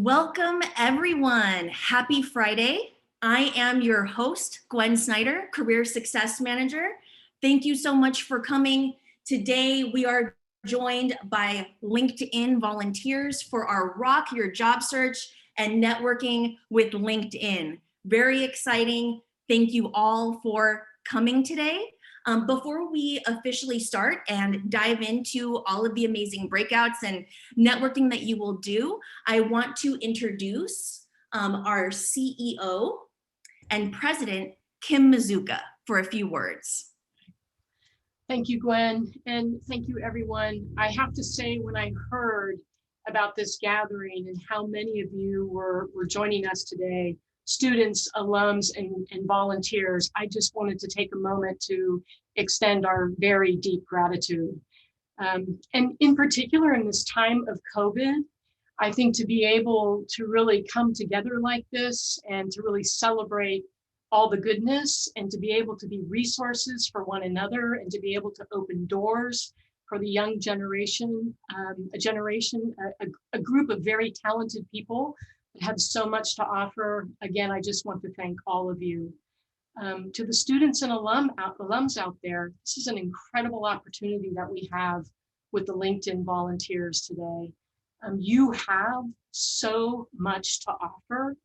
Welcome everyone. Happy Friday. I am your host, Gwen Snyder, Career Success Manager. Thank you so much for coming. Today we are joined by LinkedIn volunteers for our Rock Your Job Search and Networking with LinkedIn. Very exciting. Thank you all for coming today. Before we officially start and dive into all of the amazing breakouts and networking that you will do, I want to introduce our CEO and President, Kim Mazuka, for a few words. Thank you, Gwen, and thank you, everyone. I have to say, when I heard about this gathering and how many of you were joining us today, students, alums, and volunteers, I just wanted to take a moment to extend our very deep gratitude. And in particular, in this time of COVID, I think to be able to really come together like this and to really celebrate all the goodness and to be able to be resources for one another and to be able to open doors for the young generation, a group of very talented people that have so much to offer. Again, I just want to thank all of you. To the students and alums out there, this is an incredible opportunity that we have with the LinkedIn volunteers today. You have so much to offer,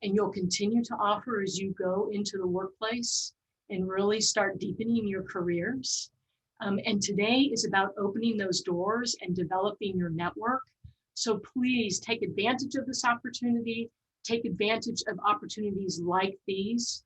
and you'll continue to offer as you go into the workplace and really start deepening your careers. And today is about opening those doors and developing your network. So please take advantage of this opportunity, take advantage of opportunities like these,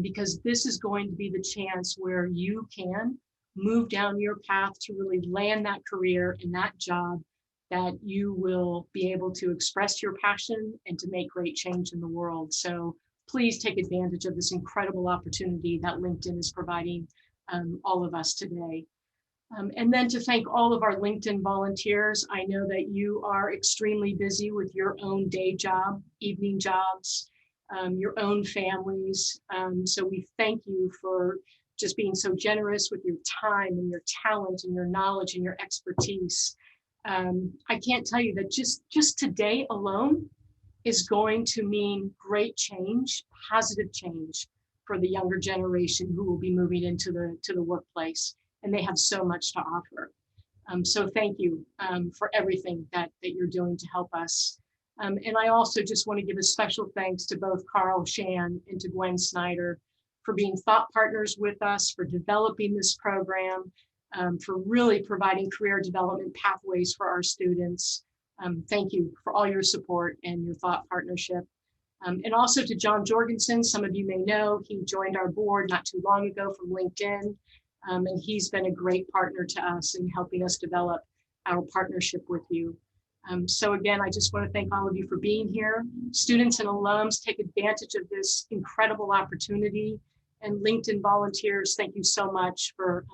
because this is going to be the chance where you can move down your path to really land that career and that job that you will be able to express your passion and to make great change in the world. So please take advantage of this incredible opportunity that LinkedIn is providing all of us today. And then to thank all of our LinkedIn volunteers. I know that you are extremely busy with your own day job, evening jobs, your own families. So we thank you for just being so generous with your time and your talent and your knowledge and your expertise. I can't tell you that just today alone is going to mean great change, positive change for the younger generation who will be moving into the workplace, and they have so much to offer. So thank you for everything that you're doing to help us. And I also just want to give a special thanks to both Carl Shan and to Gwen Snyder for being thought partners with us, for developing this program, for really providing career development pathways for our students. Thank you for all your support and your thought partnership. And also to John Jorgensen, some of you may know, he joined our board not too long ago from LinkedIn, and he's been a great partner to us in helping us develop our partnership with you. So again, I just want to thank all of you for being here. Students and alums, take advantage of this incredible opportunity. And LinkedIn volunteers, thank you so much for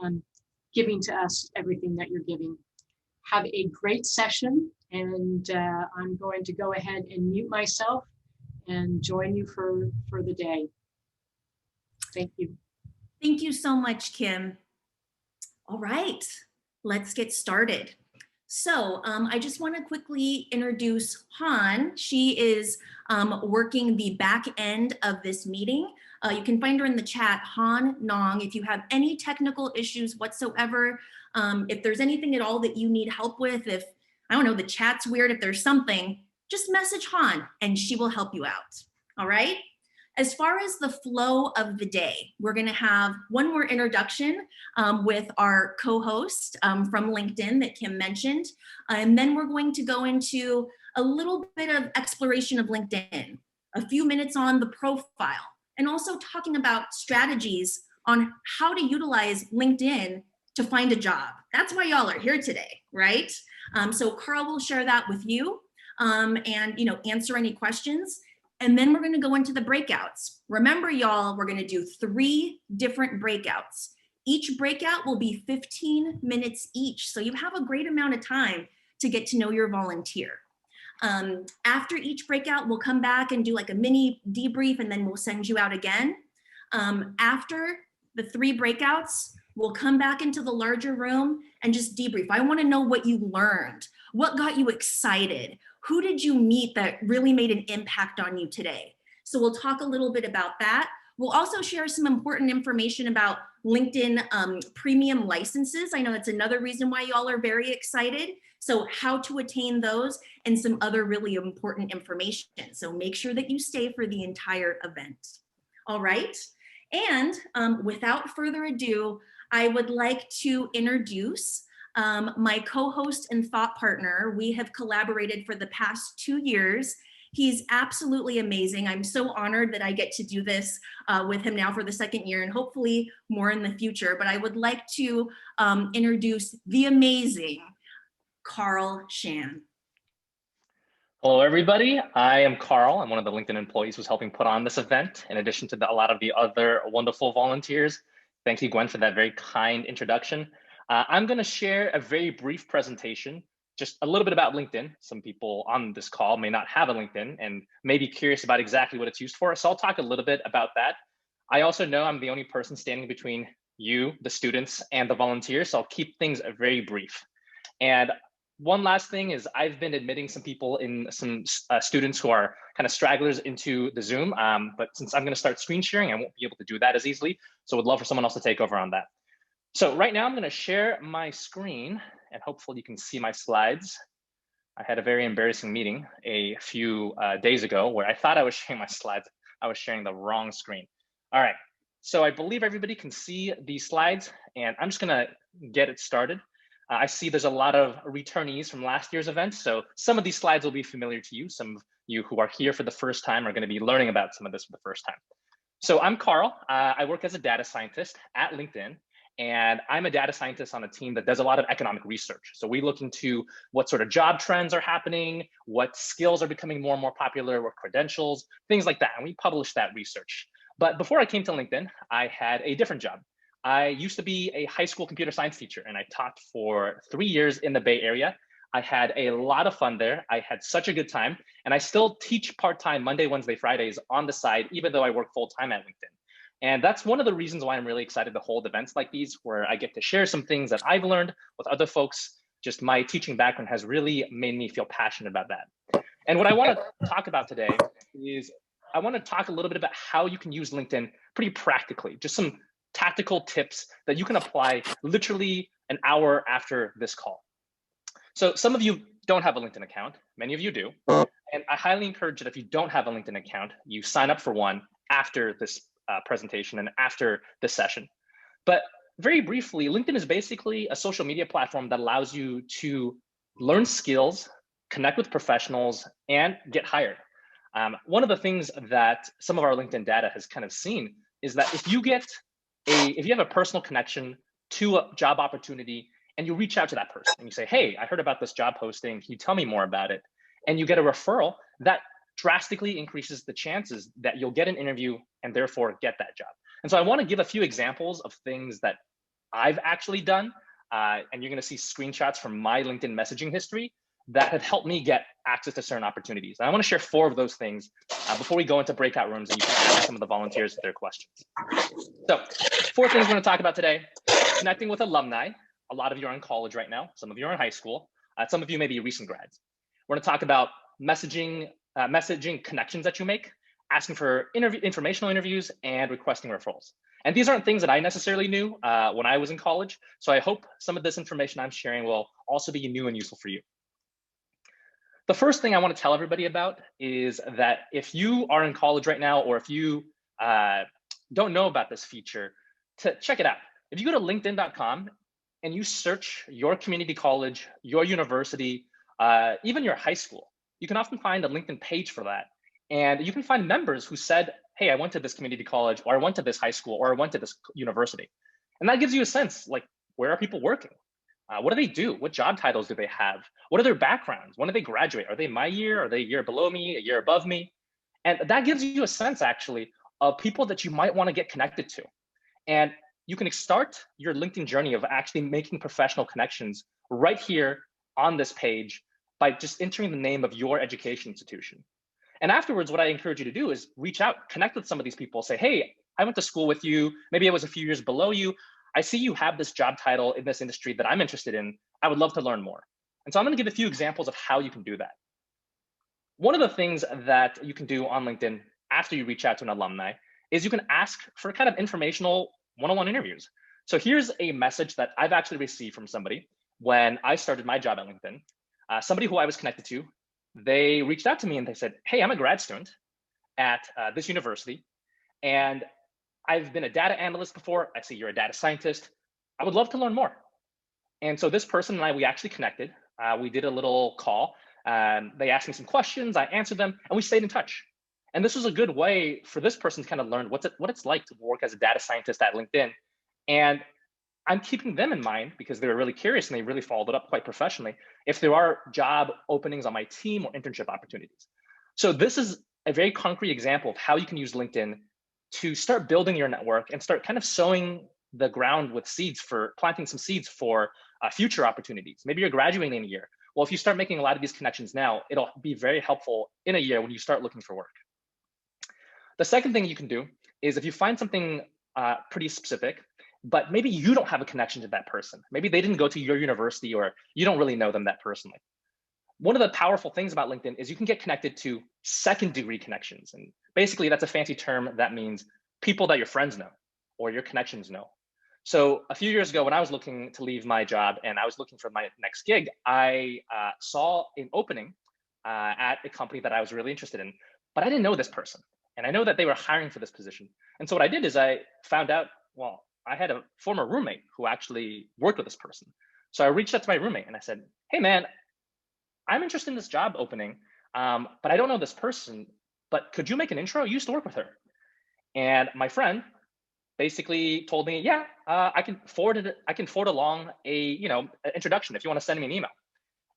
giving to us everything that you're giving. Have a great session, and I'm going to go ahead and mute myself and join you for the day. Thank you. Thank you so much, Kim. All right, let's get started. So I just want to quickly introduce Han. She is working the back end of this meeting. You can find her in the chat, Han Nong. If you have any technical issues whatsoever, if there's anything at all that you need help with, if, I don't know, the chat's weird, if there's something, just message Han and she will help you out, all right? As far as the flow of the day, we're gonna have one more introduction with our co-host from LinkedIn that Kim mentioned, and then we're going to go into a little bit of exploration of LinkedIn, a few minutes on the profile, and also talking about strategies on how to utilize LinkedIn to find a job. That's why y'all are here today, right? So Carl will share that with you and answer any questions. And then we're gonna go into the breakouts. Remember y'all, we're gonna do 3 different breakouts. Each breakout will be 15 minutes each. So you have a great amount of time to get to know your volunteer. After each breakout, we'll come back and do like a mini debrief and then we'll send you out again. After the 3 breakouts, we'll come back into the larger room and just debrief. I wanna know what you learned, what got you excited, who did you meet that really made an impact on you today? So we'll talk a little bit about that. We'll also share some important information about LinkedIn premium licenses. I know that's another reason why y'all are very excited. So how to attain those and some other really important information. So make sure that you stay for the entire event. All right. And without further ado, I would like to introduce my co-host and thought partner. We have collaborated for the past 2 years. He's absolutely amazing. I'm so honored that I get to do this with him now for the 2nd year and hopefully more in the future. But I would like to introduce the amazing Carl Shan. Hello, everybody. I am Carl. I'm one of the LinkedIn employees who's helping put on this event, in addition to a lot of the other wonderful volunteers. Thank you, Gwen, for that very kind introduction. I'm going to share a very brief presentation, just a little bit about LinkedIn. Some people on this call may not have a LinkedIn and may be curious about exactly what it's used for. So I'll talk a little bit about that. I also know I'm the only person standing between you, the students, and the volunteers. So I'll keep things very brief. And one last thing is I've been admitting some people in some students who are kind of stragglers into the Zoom, but since I'm going to start screen sharing, I won't be able to do that as easily. So would love for someone else to take over on that. So right now I'm going to share my screen and hopefully you can see my slides. I had a very embarrassing meeting a few days ago where I thought I was sharing my slides. I was sharing the wrong screen. All right, so I believe everybody can see these slides and I'm just going to get it started. I see there's a lot of returnees from last year's event, so some of these slides will be familiar to you. Some of you who are here for the first time are going to be learning about some of this for the first time. So I'm Carl. I work as a data scientist at LinkedIn, and I'm a data scientist on a team that does a lot of economic research. So we look into what sort of job trends are happening, what skills are becoming more and more popular, what credentials, things like that, and we publish that research. But before I came to LinkedIn, I had a different job. I used to be a high school computer science teacher and I taught for 3 years in the Bay Area. I had a lot of fun there. I had such a good time and I still teach part-time Monday, Wednesday, Fridays on the side, even though I work full-time at LinkedIn. And that's one of the reasons why I'm really excited to hold events like these, where I get to share some things that I've learned with other folks. Just my teaching background has really made me feel passionate about that. And what I want to talk about today is I want to talk a little bit about how you can use LinkedIn pretty practically, just some tactical tips that you can apply literally an hour after this call. So some of you don't have a LinkedIn account, many of you do. And I highly encourage that if you don't have a LinkedIn account, you sign up for one after this presentation and after this session. But very briefly, LinkedIn is basically a social media platform that allows you to learn skills, connect with professionals, and get hired. One of the things that some of our LinkedIn data has kind of seen is that if you have a personal connection to a job opportunity and you reach out to that person and you say, hey, I heard about this job posting, can you tell me more about it? And you get a referral, that drastically increases the chances that you'll get an interview and therefore get that job. And so I want to give a few examples of things that I've actually done. And you're going to see screenshots from my LinkedIn messaging history that have helped me get access to certain opportunities. And I want to share 4 of those things before we go into breakout rooms and you can ask some of the volunteers their questions. So 4 things we're going to talk about today: connecting with alumni. A lot of you are in college right now. Some of you are in high school. Some of you may be recent grads. We're going to talk about messaging connections that you make, asking for informational interviews, and requesting referrals. And these aren't things that I necessarily knew when I was in college. So I hope some of this information I'm sharing will also be new and useful for you. The first thing I want to tell everybody about is that if you are in college right now, or if you don't know about this feature, to check it out. If you go to linkedin.com and you search your community college, your university, even your high school, you can often find a LinkedIn page for that. And you can find members who said, hey, I went to this community college, or I went to this high school, or I went to this university. And that gives you a sense, like, where are people working? What do they do? What job titles do they have? What are their backgrounds? When did they graduate? Are they my year? Are they a year below me, a year above me? And that gives you a sense, actually, of people that you might want to get connected to. And you can start your LinkedIn journey of actually making professional connections right here on this page by just entering the name of your education institution. And afterwards, what I encourage you to do is reach out, connect with some of these people, say, hey, I went to school with you. Maybe I was a few years below you. I see you have this job title in this industry that I'm interested in. I would love to learn more. And so I'm going to give a few examples of how you can do that. one of the things that you can do on LinkedIn after you reach out to an alumni is you can ask for kind of informational one-on-one interviews. So here's a message that I've actually received from somebody when I started my job at LinkedIn. Somebody who I was connected to, they reached out to me and they said, hey, I'm a grad student at this university, and I've been a data analyst before. I see you're a data scientist. I would love to learn more. And so this person and I, we actually connected. We did a little call. They asked me some questions, I answered them, and we stayed in touch. And this was a good way for this person to kind of learn what it's like to work as a data scientist at LinkedIn. And I'm keeping them in mind because they were really curious and they really followed it up quite professionally if there are job openings on my team or internship opportunities. So this is a very concrete example of how you can use LinkedIn to start building your network and start kind of sowing the ground with seeds for planting some seeds for future opportunities. Maybe you're graduating in a year. Well, if you start making a lot of these connections now, it'll be very helpful in a year when you start looking for work. The second thing you can do is if you find something pretty specific, but maybe you don't have a connection to that person. Maybe they didn't go to your university or you don't really know them that personally. One of the powerful things about LinkedIn is you can get connected to second degree connections. And basically that's a fancy term that means people that your friends know or your connections know. So a few years ago when I was looking to leave my job and I was looking for my next gig, I saw an opening at a company that I was really interested in, but I didn't know this person. And I know that they were hiring for this position. And so what I did is I found out, well, I had a former roommate who actually worked with this person. So I reached out to my roommate and I said, hey man, I'm interested in this job opening, but I don't know this person, but could you make an intro? You used to work with her. And my friend basically told me, yeah, I can forward along a, an introduction if you want to send me an email.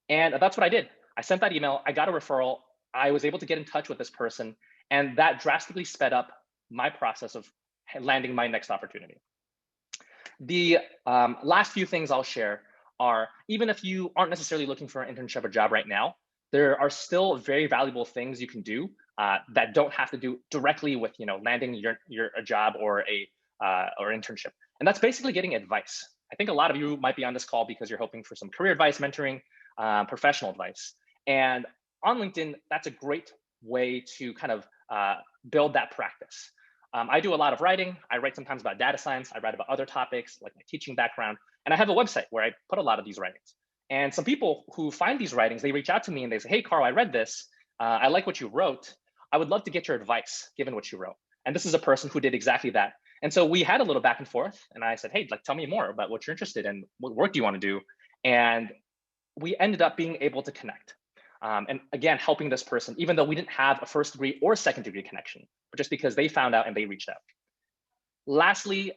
And that's what I did. I sent that email, I got a referral, I was able to get in touch with this person, and that drastically sped up my process of landing my next opportunity. The last few things I'll share are, even if you aren't necessarily looking for an internship or job right now, there are still very valuable things you can do that don't have to do directly with landing a job or or internship. And that's basically getting advice. I think a lot of you might be on this call because you're hoping for some career advice, mentoring, professional advice. And on LinkedIn, that's a great way to kind of build that practice. I do a lot of writing. I write sometimes about data science. I write about other topics like my teaching background. And I have a website where I put a lot of these writings. And some people who find these writings, they reach out to me and they say, hey, Carl, I read this. I like what you wrote. I would love to get your advice given what you wrote. And this is a person who did exactly that. And so we had a little back and forth. And I said, hey, tell me more about what you're interested in. What work do you want to do? And we ended up being able to connect. And again, helping this person, even though we didn't have a first degree or second degree connection, but just because they found out and they reached out. Lastly,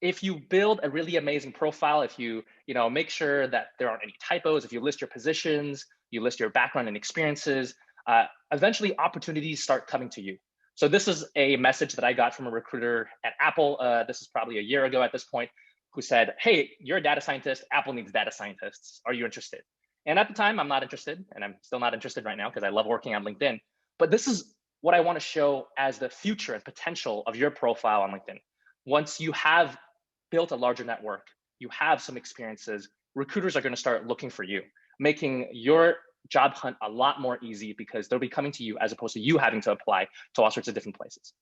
if you build a really amazing profile, if you make sure that there aren't any typos, if you list your positions, you list your background and experiences, eventually opportunities start coming to you. So this is a message that I got from a recruiter at Apple. This is probably a year ago at this point, who said, hey, you're a data scientist. Apple needs data scientists. Are you interested? And at the time, I'm not interested, and I'm still not interested right now because I love working on LinkedIn. But this is what I want to show as the future and potential of your profile on LinkedIn. Once you have built a larger network, you have some experiences, recruiters are going to start looking for you, making your job hunt a lot more easy because they'll be coming to you as opposed to you having to apply to all sorts of different places.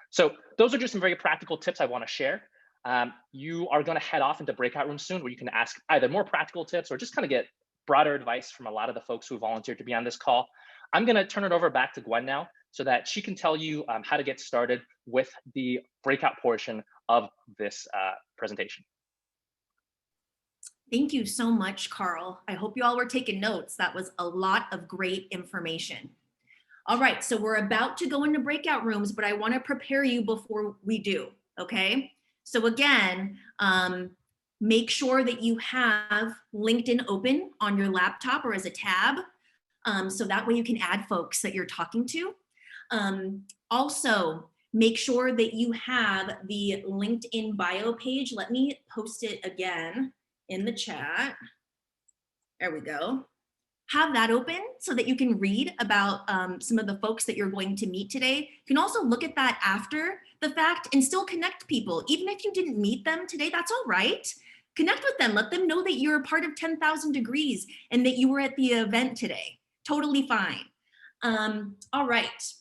So those are just some very practical tips I want to share. You are going to head off into breakout rooms soon where you can ask either more practical tips or just kind of get broader advice from a lot of the folks who volunteered to be on this call. I'm going to turn it over back to Gwen now so that she can tell you how to get started with the breakout portion of this presentation. Thank you so much, Carl. I hope you all were taking notes. That was a lot of great information. All right, so we're about to go into breakout rooms, but I want to prepare you before we do, okay? So again, make sure that you have LinkedIn open on your laptop or as a tab, so that way you can add folks that you're talking to. Also, make sure that you have the LinkedIn bio page. Let me post it again in the chat. There we go. Have that open so that you can read about some of the folks that you're going to meet today. You can also look at that after the fact and still connect people. Even if you didn't meet them today, that's all right. Connect with them. Let them know that you're a part of 10,000 Degrees and that you were at the event today. Totally fine. All right.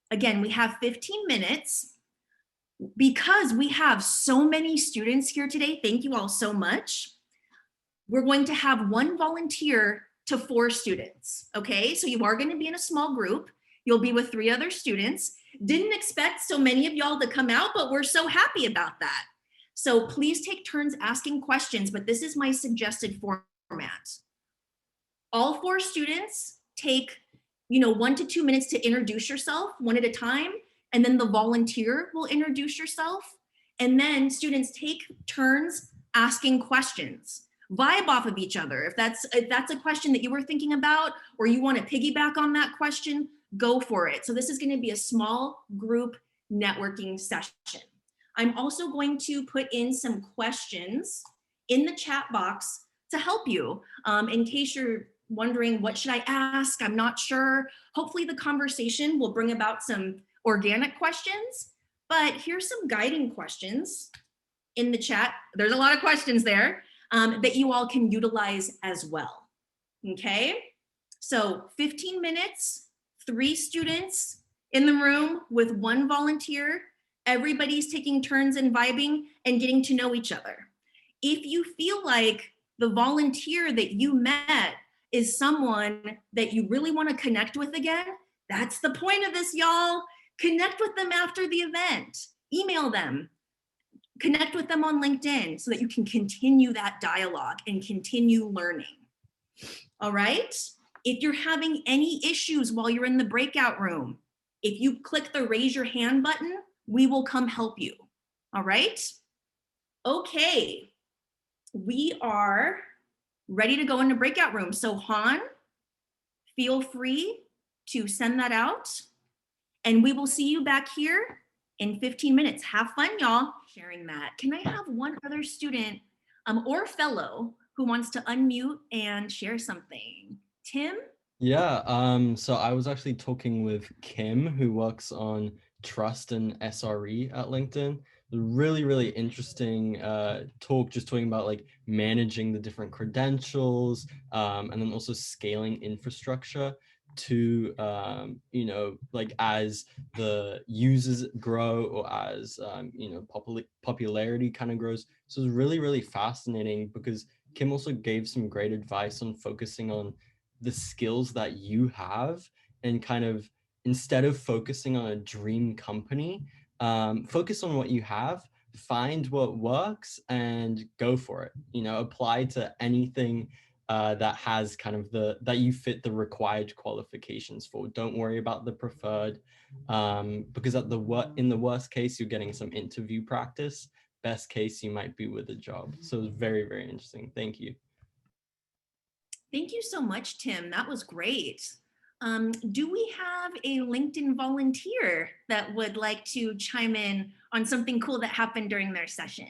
Again, we have 15 minutes. Because we have so many students here today, thank you all so much. We're going to have one volunteer to 4 students, okay? So you are gonna be in a small group. You'll be with 3 other students. Didn't expect so many of y'all to come out, but we're so happy about that. So please take turns asking questions, but this is my suggested format. All 4 students take, 1 to 2 minutes to introduce yourself, one at a time, and then the volunteer will introduce yourself. And then students take turns asking questions. Vibe off of each other. If that's a question that you were thinking about, or you want to piggyback on that question, go for it. So this is going to be a small group networking session. I'm also going to put in some questions in the chat box to help you in case you're wondering, what should I ask? I'm not sure. Hopefully the conversation will bring about some organic questions, but here's some guiding questions in the chat. There's a lot of questions there that you all can utilize as well, okay? So 15 minutes, 3 students in the room with 1 volunteer. Everybody's taking turns and vibing and getting to know each other. If you feel like the volunteer that you met is someone that you really want to connect with again, that's the point of this, y'all. Connect with them after the event. Email them. Connect with them on LinkedIn so that you can continue that dialogue and continue learning. All right? If you're having any issues while you're in the breakout room, if you click the raise your hand button, we will come help you. All right? Okay. We are ready to go into breakout room. So Han, feel free to send that out. And we will see you back here in 15 minutes. Have fun, y'all, sharing that. Can I have one other student or fellow who wants to unmute and share something? Tim? Yeah, so I was actually talking with Kim, who works on Trust and SRE at LinkedIn. Really, really interesting talk, just talking about like managing the different credentials and then also scaling infrastructure to, like as the users grow or as, popularity kind of grows. So it's really, really fascinating because Kim also gave some great advice on focusing on the skills that you have and kind of instead of focusing on a dream company, focus on what you have, find what works and go for it. Apply to anything that has kind of that you fit the required qualifications for. Don't worry about the preferred because in the worst case, you're getting some interview practice. Best case, you might be with a job. So it's very, very interesting. Thank you. Thank you so much, Tim. That was great. Do we have a LinkedIn volunteer that would like to chime in on something cool that happened during their session?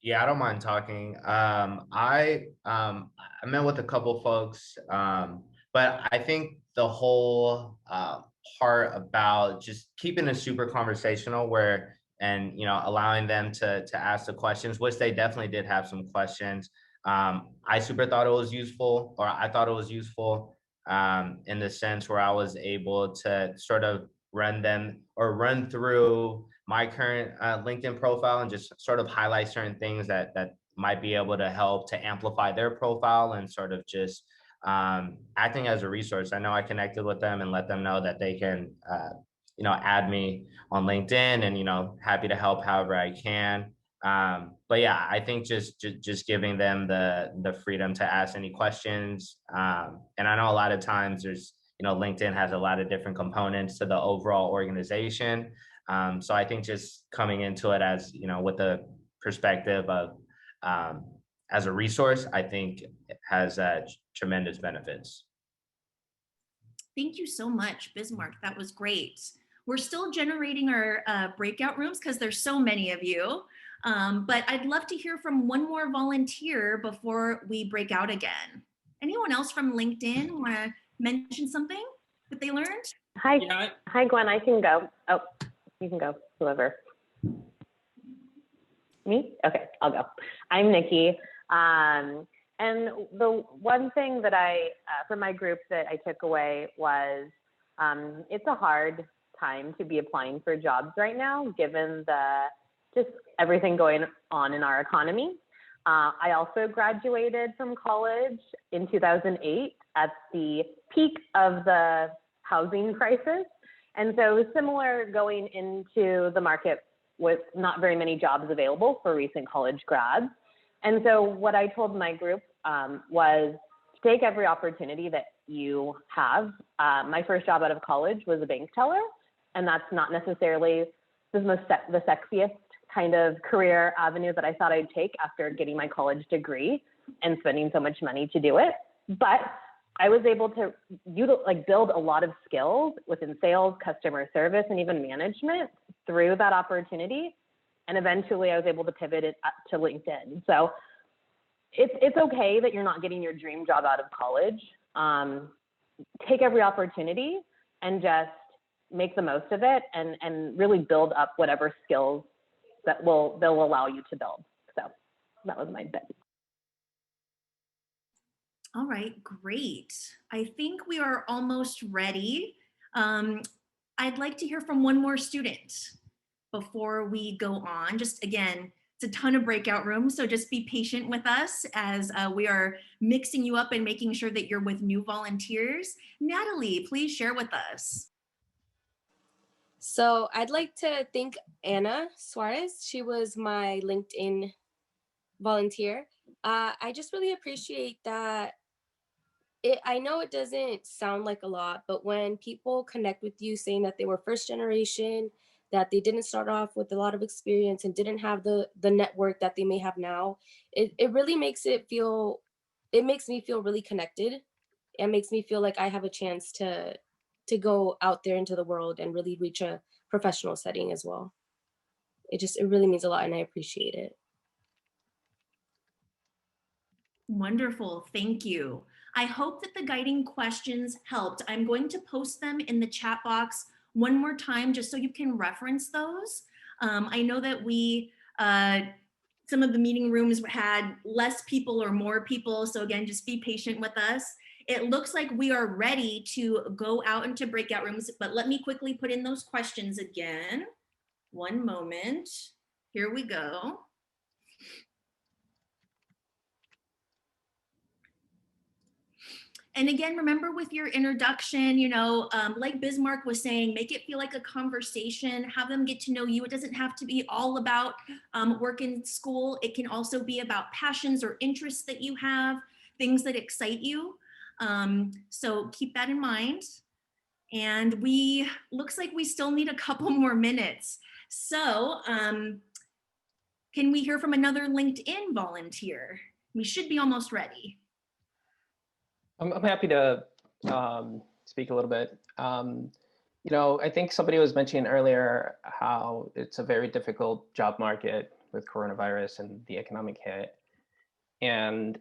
Yeah, I don't mind talking. I met with a couple folks, but I think the whole part about just keeping it super conversational, allowing them to ask the questions, which they definitely did have some questions. I super thought it was useful, or I thought it was useful in the sense where I was able to sort of run through my current LinkedIn profile and just sort of highlight certain things that might be able to help to amplify their profile and sort of just acting as a resource. I know I connected with them and let them know that they can, add me on LinkedIn and, happy to help however I can. But yeah, I think just giving them the freedom to ask any questions. And I know a lot of times LinkedIn has a lot of different components to the overall organization. So I think just coming into it as, with the perspective of as a resource, I think it has tremendous benefits. Thank you so much, Bismarck. That was great. We're still generating our breakout rooms because there's so many of you. But I'd love to hear from one more volunteer before we break out again. Anyone else from LinkedIn want to mention something that they learned? Hi, Yeah. Hi, Gwen. I can go. Oh, you can go. Whoever. Me? Okay, I'll go. I'm Nikki. And the one thing that from my group that I took away was it's a hard time to be applying for jobs right now, given just everything going on in our economy. I also graduated from college in 2008 at the peak of the housing crisis. And so it was similar going into the market with not very many jobs available for recent college grads. And so what I told my group was to take every opportunity that you have. My first job out of college was a bank teller, and that's not necessarily the sexiest kind of career avenue that I thought I'd take after getting my college degree and spending so much money to do it. But I was able to build a lot of skills within sales, customer service, and even management through that opportunity. And eventually I was able to pivot it to LinkedIn. So it's okay that you're not getting your dream job out of college. Take every opportunity and just make the most of it and really build up whatever skills that they'll allow you to build. So that was my bit. All right, great. I think we are almost ready. I'd like to hear from one more student before we go on. Just again, it's a ton of breakout rooms, so just be patient with us as we are mixing you up and making sure that you're with new volunteers. Natalie, please share with us. So I'd like to thank Anna Suarez. She was my LinkedIn volunteer. I just really appreciate that. I know it doesn't sound like a lot, but when people connect with you saying that they were first generation, that they didn't start off with a lot of experience and didn't have the network that they may have now, it really makes me feel really connected. It makes me feel like I have a chance to go out there into the world and really reach a professional setting as well. It really means a lot, and I appreciate it. Wonderful, thank you. I hope that the guiding questions helped. I'm going to post them in the chat box one more time just so you can reference those. I know that some of the meeting rooms had less people or more people, so again, just be patient with us. It looks like we are ready to go out into breakout rooms, but let me quickly put in those questions again. One moment, here we go. And again, remember with your introduction, like Bismarck was saying, make it feel like a conversation, have them get to know you. It doesn't have to be all about work in school. It can also be about passions or interests that you have, things that excite you. So keep that in mind. And looks like we still need a couple more minutes. So can we hear from another LinkedIn volunteer? We should be almost ready. I'm happy to speak a little bit. I think somebody was mentioning earlier how it's a very difficult job market with coronavirus and the economic hit. And,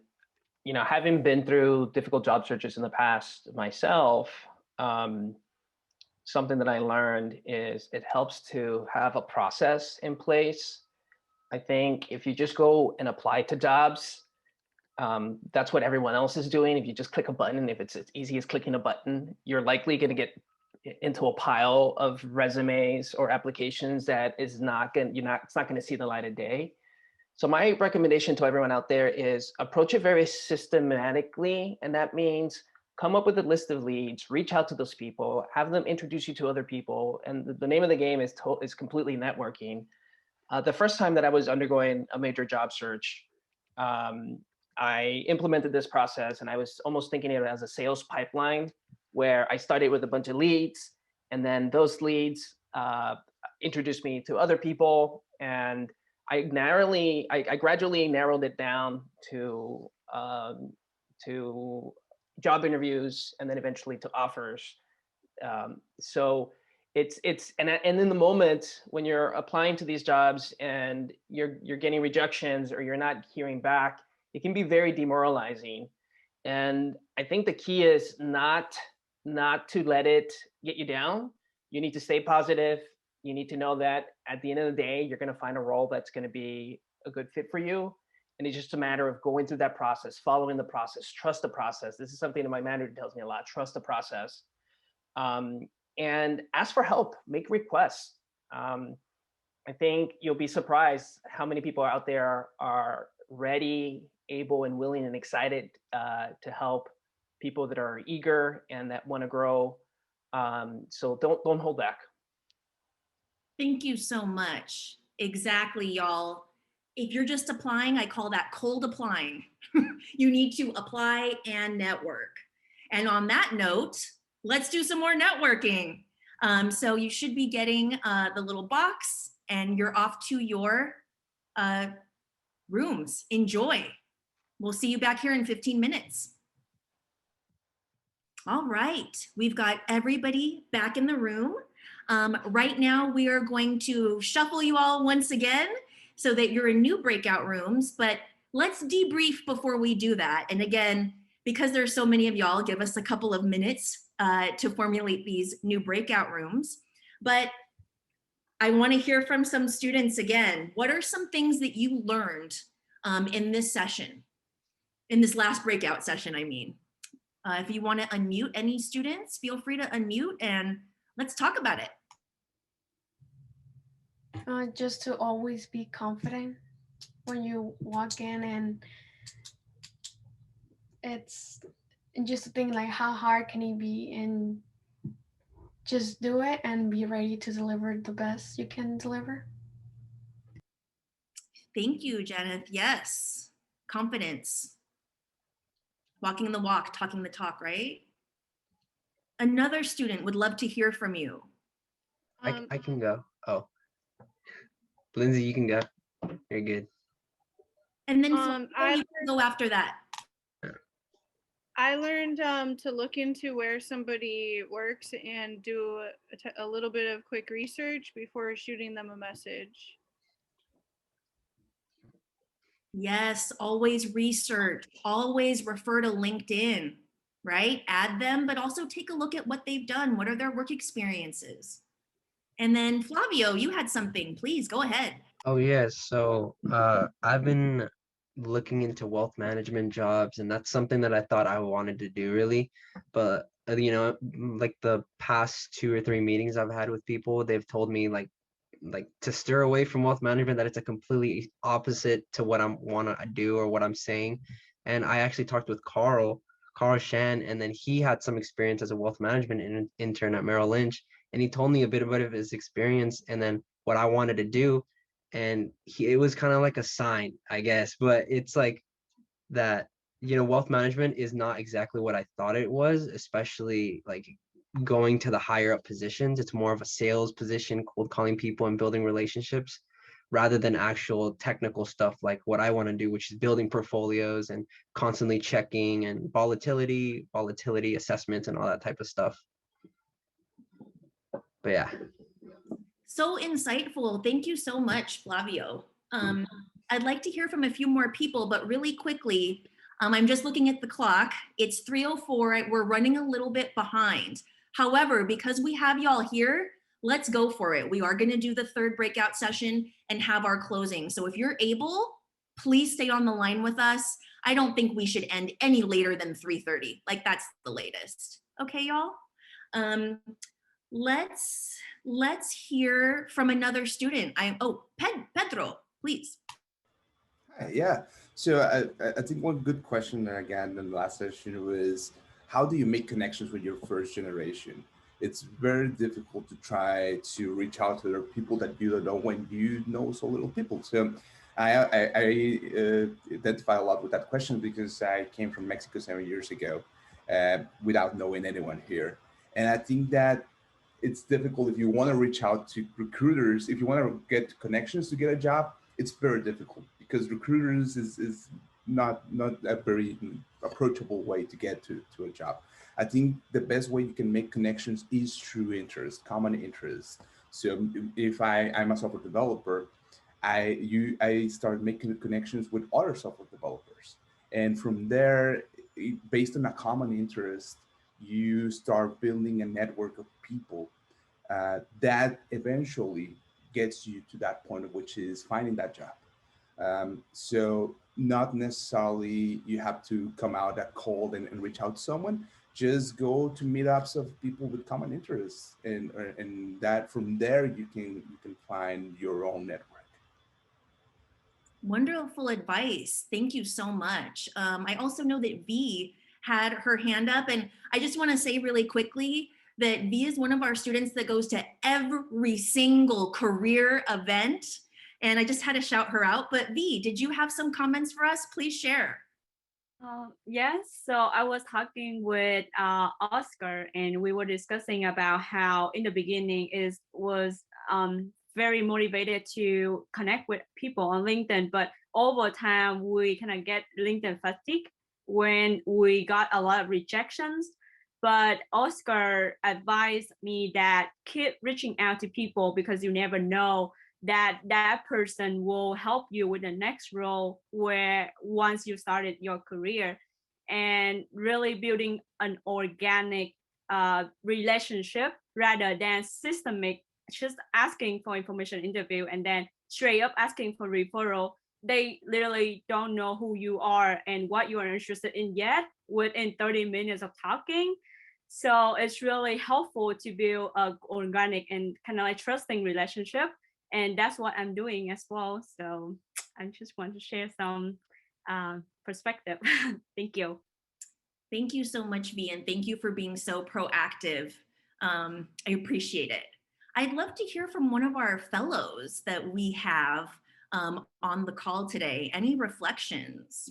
having been through difficult job searches in the past myself, something that I learned is it helps to have a process in place. I think if you just go and apply to jobs, that's what everyone else is doing. If you just click a button, and if it's as easy as clicking a button, you're likely going to get into a pile of resumes or applications that it's not going to see the light of day. So my recommendation to everyone out there is approach it very systematically, and that means come up with a list of leads, reach out to those people, have them introduce you to other people, and the name of the game is completely networking. The first time that I was undergoing a major job search, I implemented this process, and I was almost thinking of it as a sales pipeline where I started with a bunch of leads, and then those leads introduced me to other people, and I gradually narrowed it down to job interviews, and then eventually to offers. So and in the moment when you're applying to these jobs and you're getting rejections or you're not hearing back, it can be very demoralizing. And I think the key is not to let it get you down. You need to stay positive. You need to know that at the end of the day, you're going to find a role that's going to be a good fit for you. And it's just a matter of going through that process, following the process, trust the process. This is something that my manager tells me a lot, trust the process. And ask for help, make requests. I think you'll be surprised how many people out there are ready, able, and willing and excited to help people that are eager and that want to grow. So don't hold back. Thank you so much. Exactly, y'all. If you're just applying, I call that cold applying. You need to apply and network. And on that note, let's do some more networking. So you should be getting the little box and you're off to your rooms. Enjoy. We'll see you back here in 15 minutes. All right, we've got everybody back in the room. Right now, we are going to shuffle you all once again so that you're in new breakout rooms, but let's debrief before we do that. And again, because there's so many of y'all, give us a couple of minutes to formulate these new breakout rooms. But I want to hear from some students again. What are some things that you learned in this session, in this last breakout session, I mean? If you want to unmute any students, feel free to unmute and let's talk about it. Just to always be confident when you walk in, and it's just to think like how hard can it be, and just do it and be ready to deliver the best you can deliver. Thank you, Janet. Yes, confidence. Walking the walk, talking the talk, right? Another student would love to hear from you. I can go. Oh, Lindsay, you can go. You're good. And then I you can go after that. I learned to look into where somebody works and do a little bit of quick research before shooting them a message. Yes, always research, always refer to LinkedIn, right? Add them, but also take a look at what they've done. What are their work experiences? And then Flavio, you had something, please go ahead. Oh yes. So I've been looking into wealth management jobs, and that's something that I thought I wanted to do really. But you know, like the past 2 or 3 meetings I've had with people, they've told me like to steer away from wealth management, that it's a completely opposite to what I want to do or what I'm saying. And I actually talked with Carl Shan, and then he had some experience as a wealth management intern at Merrill Lynch, and he told me a bit of his experience and then what I wanted to do. And it was kind of like a sign, I guess, but it's like that, you know, wealth management is not exactly what I thought it was, especially like going to the higher up positions. It's more of a sales position, cold calling people and building relationships, rather than actual technical stuff like what I want to do, which is building portfolios and constantly checking and volatility assessments and all that type of stuff. But yeah. So insightful. Thank you so much, Flavio. I'd like to hear from a few more people, but really quickly, I'm just looking at the clock. It's 3:04. We're running a little bit behind. However, because we have y'all here, let's go for it. We are going to do the third breakout session and have our closing. So if you're able, please stay on the line with us. I don't think we should end any later than 3:30. Like that's the latest. Okay, y'all? Let's hear from another student. Pedro, please. Hi, yeah. So I think one good question that I got in the last session was, how do you make connections with your first generation? It's very difficult to try to reach out to the people that you don't know when you know so little people. So I identify a lot with that question because I came from Mexico 7 years ago without knowing anyone here. And I think that it's difficult if you want to reach out to recruiters, if you want to get connections to get a job, it's very difficult because recruiters is not a very approachable way to get to a job. I think the best way you can make connections is through interest, common interests. So if I'm a software developer, I start making connections with other software developers. And from there, based on a common interest, you start building a network of people that eventually gets you to that point, which is finding that job. So not necessarily you have to come out that cold and reach out to someone. Just go to meetups of people with common interests, and that from there you can find your own network. Wonderful advice. Thank you so much. I also know that V had her hand up, and I just want to say really quickly that V is one of our students that goes to every single career event. And I just had to shout her out. But V, did you have some comments for us? Please share. Yes, so I was talking with Oscar, and we were discussing about how in the beginning was very motivated to connect with people on LinkedIn, but over time we kind of get LinkedIn fatigue when we got a lot of rejections. But Oscar advised me that keep reaching out to people, because you never know that that person will help you with the next role where once you started your career, and really building an organic relationship rather than systemic, just asking for information interview and then straight up asking for referral. They literally don't know who you are and what you are interested in yet within 30 minutes of talking. So it's really helpful to build a organic and kind of like trusting relationship. And that's what I'm doing as well. So I just want to share some perspective. Thank you. Thank you so much, V, and thank you for being so proactive. I appreciate it. I'd love to hear from one of our fellows that we have on the call today. Any reflections?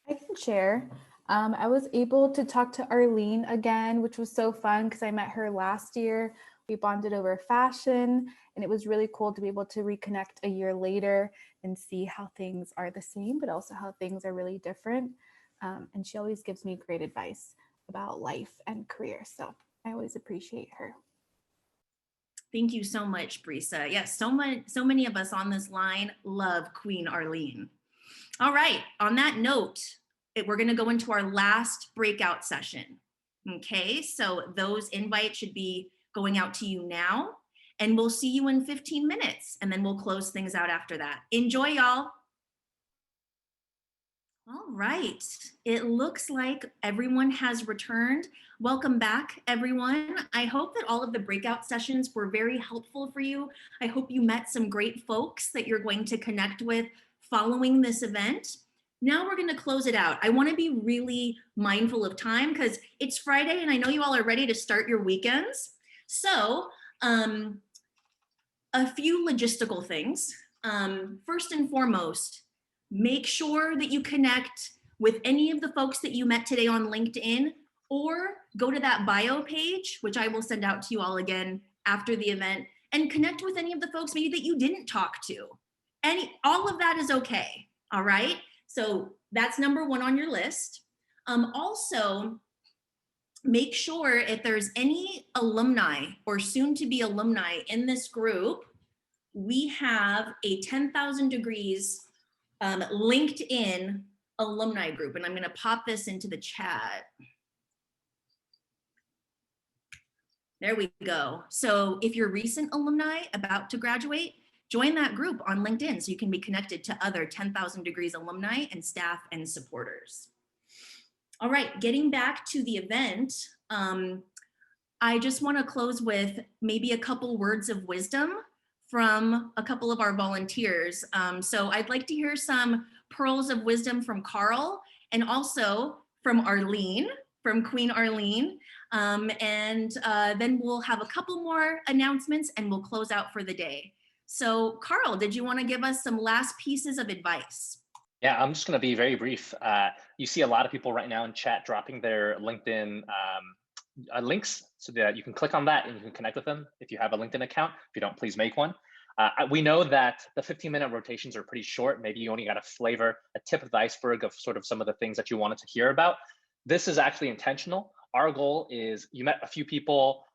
I can share. I was able to talk to Arlene again, which was so fun because I met her last year. We bonded over fashion, and it was really cool to be able to reconnect a year later and see how things are the same, but also how things are really different. And she always gives me great advice about life and career. So I always appreciate her. Thank you so much, Brisa. Yes, so many of us on this line love Queen Arlene. All right, on that note, we're gonna go into our last breakout session. Okay, so those invites should be going out to you now, and we'll see you in 15 minutes, and then we'll close things out after that. Enjoy, y'all. All right, it looks like everyone has returned. Welcome back, everyone. I hope that all of the breakout sessions were very helpful for you. I hope you met some great folks that you're going to connect with following this event. Now we're going to close it out. I want to be really mindful of time because it's Friday and I know you all are ready to start your weekends. So a few logistical things. First and foremost, make sure that you connect with any of the folks that you met today on LinkedIn, or go to that bio page, which I will send out to you all again after the event, and connect with any of the folks maybe that you didn't talk to. All of that is okay, all right? So that's number one on your list. Also, make sure if there's any alumni or soon to be alumni in this group, we have a 10,000 Degrees LinkedIn alumni group, and I'm gonna pop this into the chat. There we go. So if you're recent alumni about to graduate, join that group on LinkedIn so you can be connected to other 10,000 Degrees alumni and staff and supporters. All right, getting back to the event, I just want to close with maybe a couple words of wisdom from a couple of our volunteers. So I'd like to hear some pearls of wisdom from Carl and also from Arlene, from Queen Arlene. Then we'll have a couple more announcements and we'll close out for the day. So Carl, did you want to give us some last pieces of advice? Yeah, I'm just going to be very brief. You see a lot of people right now in chat dropping their LinkedIn links so that you can click on that and you can connect with them if you have a LinkedIn account. If you don't, please make one. We know that the 15-minute rotations are pretty short. Maybe you only got a flavor, a tip of the iceberg of sort of some of the things that you wanted to hear about. This is actually intentional. Our goal is you met a few people,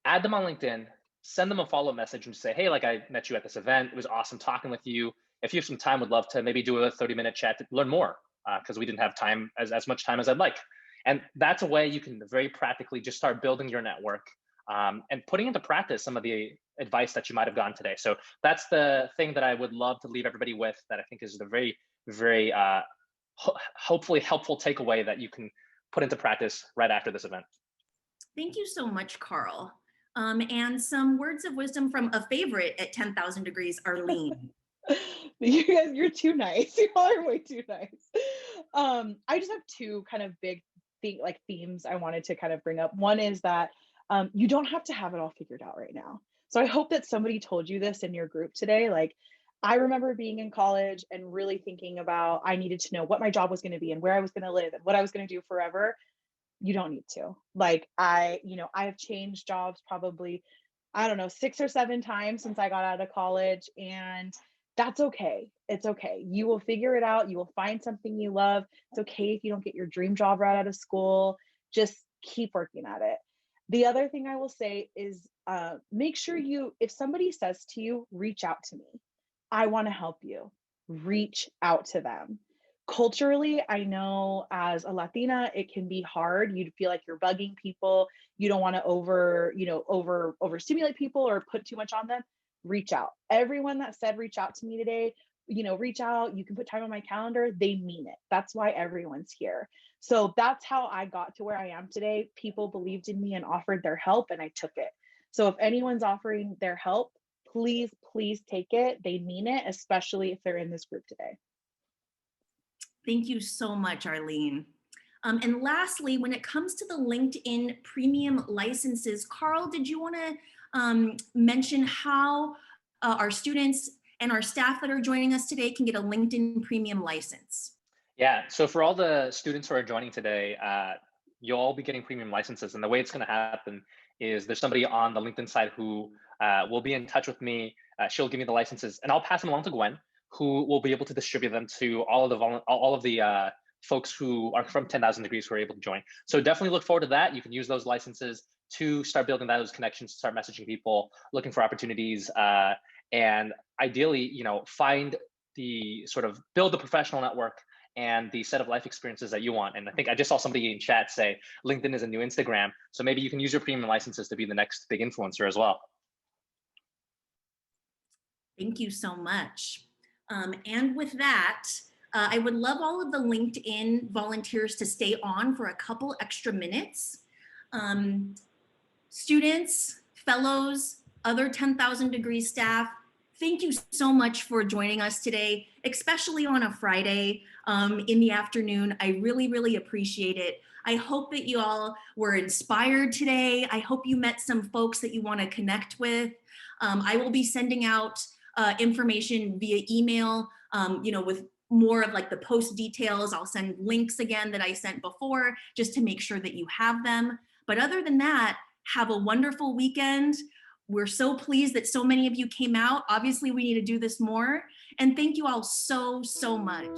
add them on LinkedIn, send them a follow-up message and say, hey, like I met you at this event. It was awesome talking with you. If you have some time, would love to maybe do a 30-minute chat to learn more because we didn't have time, as much time as I'd like. And that's a way you can very practically just start building your network. and putting into practice some of the advice that you might have gotten today. So that's the thing that I would love to leave everybody with, that I think is the very, very hopefully helpful takeaway that you can put into practice right after this event. Thank you so much, Carl. And some words of wisdom from a favorite at 10,000 degrees, Arlene. You guys, you're too nice. You all are way too nice. I just have two kind of big themes I wanted to kind of bring up. One is that you don't have to have it all figured out right now. So I hope that somebody told you this in your group today. Like, I remember being in college and really thinking about, I needed to know what my job was going to be and where I was going to live and what I was going to do forever. You don't need to. Like, I have changed jobs probably, I don't know, 6 or 7 times since I got out of college, and that's okay. It's okay. You will figure it out. You will find something you love. It's okay if you don't get your dream job right out of school. Just keep working at it. The other thing I will say is make sure if somebody says to you, reach out to me. I want to help you. Reach out to them. Culturally, I know as a Latina, it can be hard. You'd feel like you're bugging people. You don't want to overstimulate people or put too much on them. Reach out. Everyone that said reach out to me today, reach out. You can put time on my calendar. They mean it. That's why everyone's here. So that's how I got to where I am today. People believed in me and offered their help, and I took it. So if anyone's offering their help, please, please take it. They mean it, especially if they're in this group today. Thank you so much, Arlene. And lastly, when it comes to the LinkedIn premium licenses, Carl, did you want to mention how our students and our staff that are joining us today can get a LinkedIn premium license? Yeah, so for all the students who are joining today, you'll all be getting premium licenses. And the way it's going to happen is there's somebody on the LinkedIn side who will be in touch with me. She'll give me the licenses, and I'll pass them along to Gwen, who will be able to distribute them to all of the folks who are from 10,000 degrees who are able to join. So definitely look forward to that. You can use those licenses to start building those connections, start messaging people, looking for opportunities, and ideally, find the build the professional network and the set of life experiences that you want. And I think I just saw somebody in chat say LinkedIn is a new Instagram. So maybe you can use your premium licenses to be the next big influencer as well. Thank you so much. And with that, I would love all of the LinkedIn volunteers to stay on for a couple extra minutes. Students, fellows, other 10,000 degrees staff, thank you so much for joining us today, especially on a Friday in the afternoon. I really, really appreciate it. I hope that you all were inspired today. I hope you met some folks that you want to connect with. I will be sending out information via email, with more of like the post details. I'll send links again that I sent before just to make sure that you have them. But other than that, have a wonderful weekend. We're so pleased that so many of you came out. Obviously, we need to do this more. And thank you all so, so much.